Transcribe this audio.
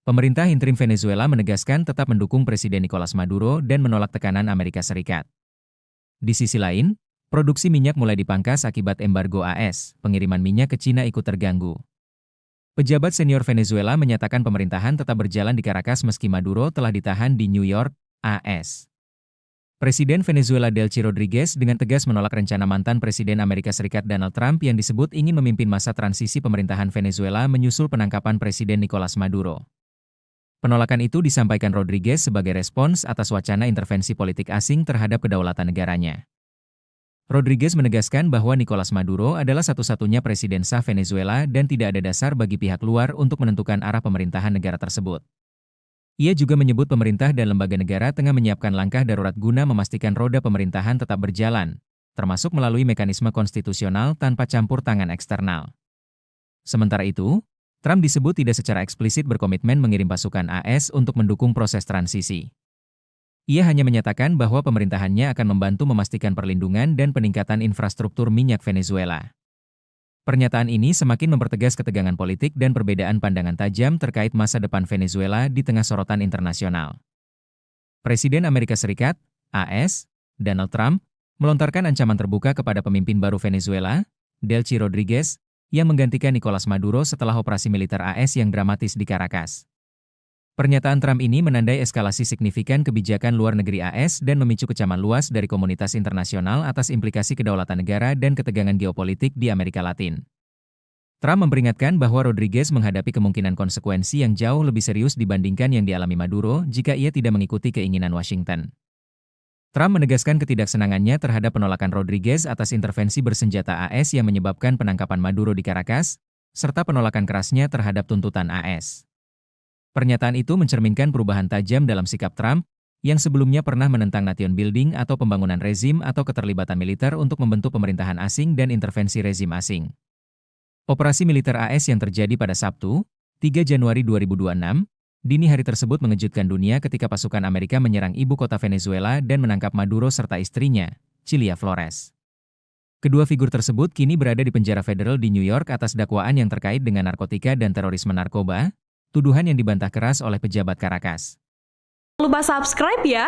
Pemerintah interim Venezuela menegaskan tetap mendukung Presiden Nicolas Maduro dan menolak tekanan Amerika Serikat. Di sisi lain, produksi minyak mulai dipangkas akibat embargo AS, pengiriman minyak ke Cina ikut terganggu. Pejabat senior Venezuela menyatakan pemerintahan tetap berjalan di Caracas meski Maduro telah ditahan di New York, AS. Presiden Venezuela Delcy Rodriguez dengan tegas menolak rencana mantan Presiden Amerika Serikat Donald Trump yang disebut ingin memimpin masa transisi pemerintahan Venezuela menyusul penangkapan Presiden Nicolas Maduro. Penolakan itu disampaikan Rodriguez sebagai respons atas wacana intervensi politik asing terhadap kedaulatan negaranya. Rodriguez menegaskan bahwa Nicolas Maduro adalah satu-satunya presiden sah Venezuela dan tidak ada dasar bagi pihak luar untuk menentukan arah pemerintahan negara tersebut. Ia juga menyebut pemerintah dan lembaga negara tengah menyiapkan langkah darurat guna memastikan roda pemerintahan tetap berjalan, termasuk melalui mekanisme konstitusional tanpa campur tangan eksternal. Sementara itu, Trump disebut tidak secara eksplisit berkomitmen mengirim pasukan AS untuk mendukung proses transisi. Ia hanya menyatakan bahwa pemerintahannya akan membantu memastikan perlindungan dan peningkatan infrastruktur minyak Venezuela. Pernyataan ini semakin mempertegas ketegangan politik dan perbedaan pandangan tajam terkait masa depan Venezuela di tengah sorotan internasional. Presiden Amerika Serikat, AS, Donald Trump, melontarkan ancaman terbuka kepada pemimpin baru Venezuela, Delcy Rodriguez, yang menggantikan Nicolas Maduro setelah operasi militer AS yang dramatis di Caracas. Pernyataan Trump ini menandai eskalasi signifikan kebijakan luar negeri AS dan memicu kecaman luas dari komunitas internasional atas implikasi kedaulatan negara dan ketegangan geopolitik di Amerika Latin. Trump memperingatkan bahwa Rodriguez menghadapi kemungkinan konsekuensi yang jauh lebih serius dibandingkan yang dialami Maduro jika ia tidak mengikuti keinginan Washington. Trump menegaskan ketidaksenangannya terhadap penolakan Rodriguez atas intervensi bersenjata AS yang menyebabkan penangkapan Maduro di Caracas, serta penolakan kerasnya terhadap tuntutan AS. Pernyataan itu mencerminkan perubahan tajam dalam sikap Trump, yang sebelumnya pernah menentang nation building atau pembangunan rezim atau keterlibatan militer untuk membentuk pemerintahan asing dan intervensi rezim asing. Operasi militer AS yang terjadi pada Sabtu, 3 Januari 2026, dini hari tersebut mengejutkan dunia ketika pasukan Amerika menyerang ibu kota Venezuela dan menangkap Maduro serta istrinya, Cilia Flores. Kedua figur tersebut kini berada di penjara federal di New York atas dakwaan yang terkait dengan narkotika dan terorisme narkoba, tuduhan yang dibantah keras oleh pejabat Caracas. Jangan lupa subscribe ya!